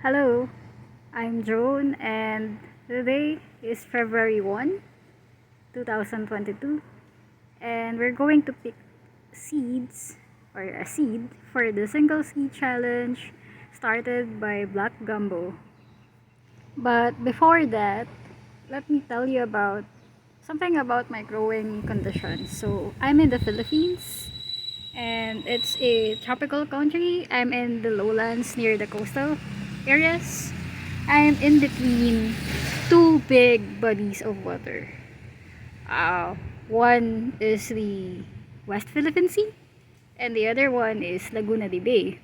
Hello, I'm Joan, and today is February 1, 2022, and we're going to pick seeds or a seed for the single seed challenge started by Black Gumbo. But before that, let me tell you about something about my growing conditions. So, I'm in the Philippines, and it's a tropical country. I'm in the lowlands near the coastal areas. I'm in between two big bodies of water. One is the West Philippine Sea, and the other one is Laguna de Bay.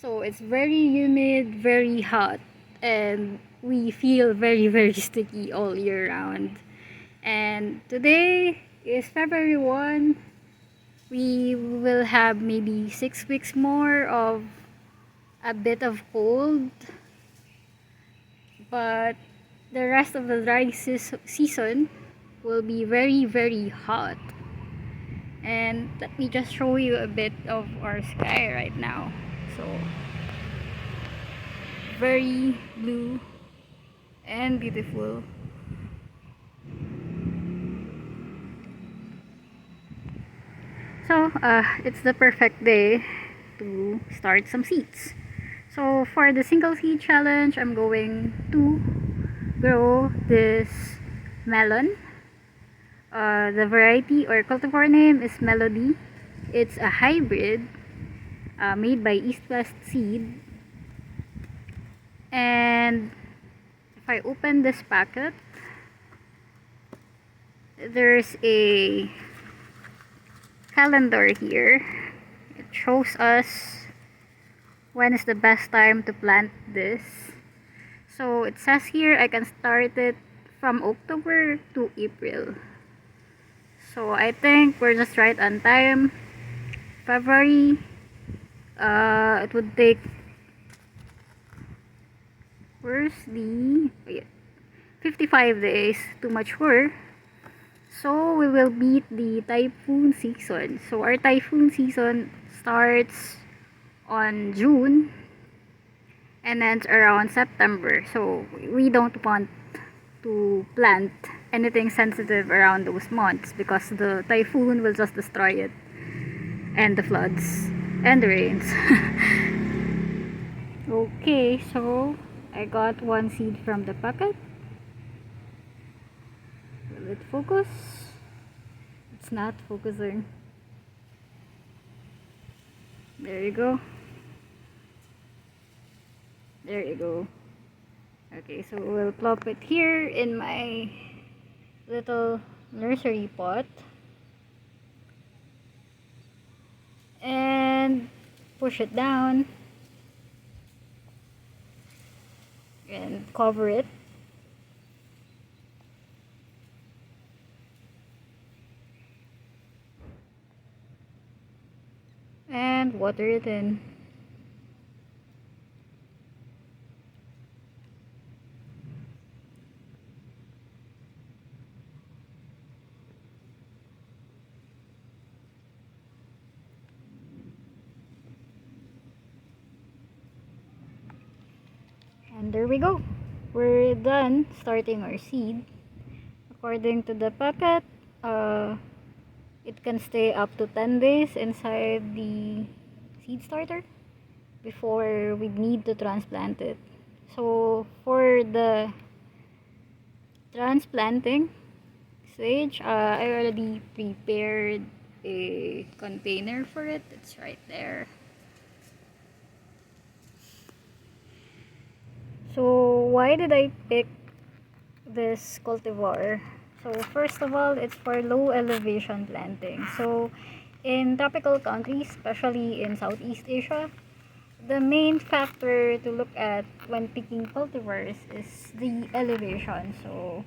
So it's very humid, very hot, and we feel very sticky all year round. And today is February 1. We will have maybe 6 weeks more of a bit of cold, but the rest of the dry season will be very hot. And let me just show you a bit of our sky right now. So very blue and beautiful. So it's the perfect day to start some seeds. So for the single seed challenge, I'm going to grow this melon. The variety or cultivar name is Melody. It's a hybrid made by East West Seed. And if I open this packet, there's a calendar here. It shows us when is the best time to plant this. So it says here I can start it from October to April. So I think we're just right on time. February, it would take, where's the, 55 days to mature. So we will beat the typhoon season. So our typhoon season starts on June and ends around September. So we don't want to plant anything sensitive around those months because the typhoon will just destroy it, and the floods and the rains. Okay, so I got one seed from the packet. Will it focus? It's not focusing. There you go. There you go. Okay, so we'll plop it here in my little nursery pot and push it down and cover it. And water it in. And there we go. We're done starting our seed. According to the packet, it can stay up to 10 days inside the seed starter before we need to transplant it. So for the transplanting stage, I already prepared a container for it. It's right there. So why did I pick this cultivar? So first of all, it's for low elevation planting. So in tropical countries, especially in Southeast Asia, the main factor to look at when picking cultivars is the elevation. So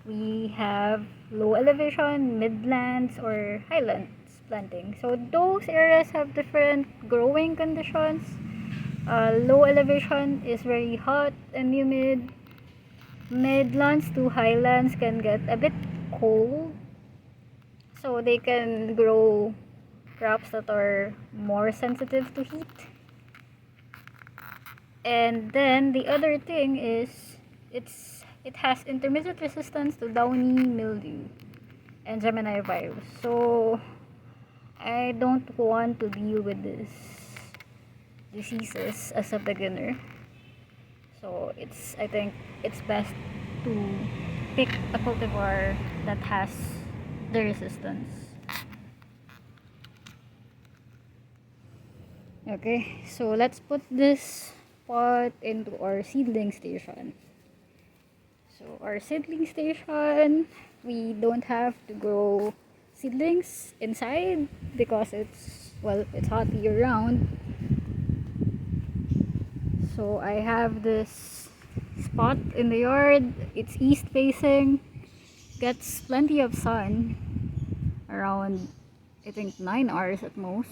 we have low elevation, midlands, or highlands planting. So those areas have different growing conditions. Low elevation is very hot and humid. Midlands to highlands can get a bit cold, so they can grow crops that are more sensitive to heat. And then the other thing is it has intermittent resistance to downy mildew and Gemini virus. So I don't want to deal with these diseases as a beginner. So I think it's best to pick a cultivar that has the resistance. Okay, so let's put this pot into our seedling station. So our seedling station, we don't have to grow seedlings inside because it's hot year round. So I have this spot in the yard. It's east facing, gets plenty of sun, around I think 9 hours at most.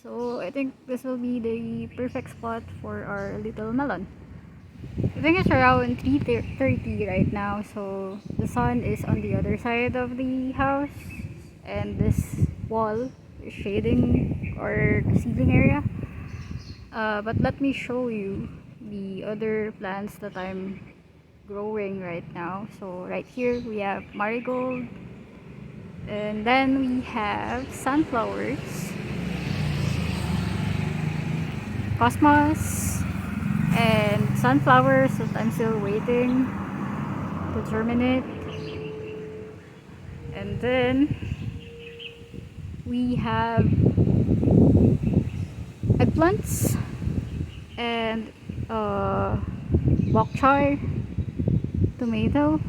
So I think this will be the perfect spot for our little melon. I think it's around 3:30 right now, so the sun is on the other side of the house and this wall is shading our seedling area. But let me show you the other plants that I'm growing right now. So right here we have marigold, and then we have sunflowers, cosmos, and sunflowers that I'm still waiting to germinate. And then we have eggplants and bok choy, tomato,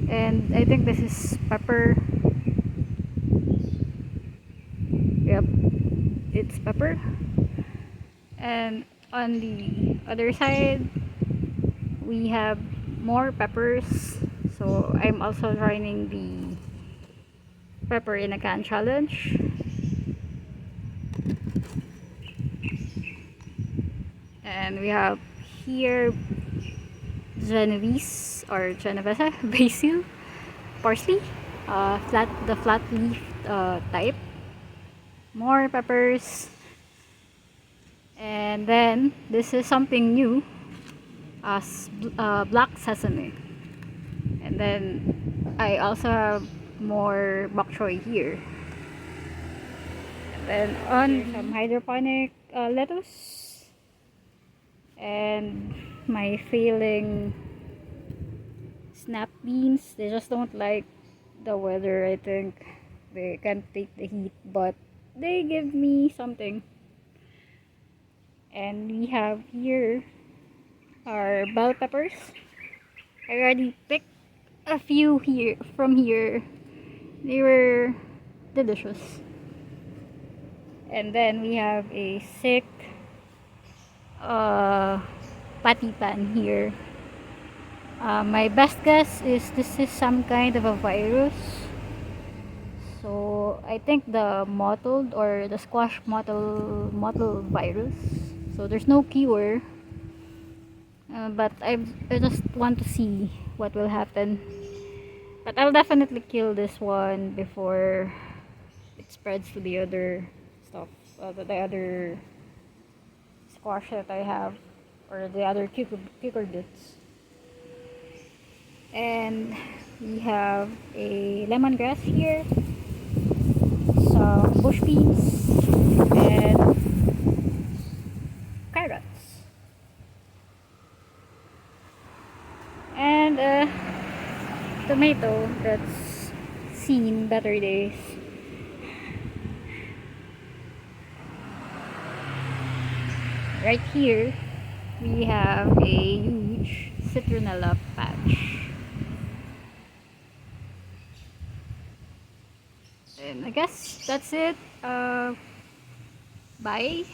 and I think this is pepper. Yep, it's pepper. And on the other side we have more peppers, so I'm also joining the pepper in a can challenge. And we have here Genovese or Genovese basil, parsley, the flat leaf type, more peppers, and then this is something new as black sesame. And then I also have more bok choy here. And then on some hydroponic lettuce, and my failing snap beans. They just don't like the weather. I think they can't take the heat, but they give me something. And we have here our bell peppers. I already picked a few here from here. They were delicious. And then we have a sick patty pan here. My best guess is this is some kind of a virus. So I think the mottled or the squash mottle virus. So there's no cure, but I just want to see what will happen. But I'll definitely kill this one before it spreads to the other stuff, the other squash that I have, or the other cucurbits. And we have a lemongrass here, some bush beans, and carrots, and a tomato that's seen better days. Right here we have a huge citronella patch. And I guess that's it. Bye.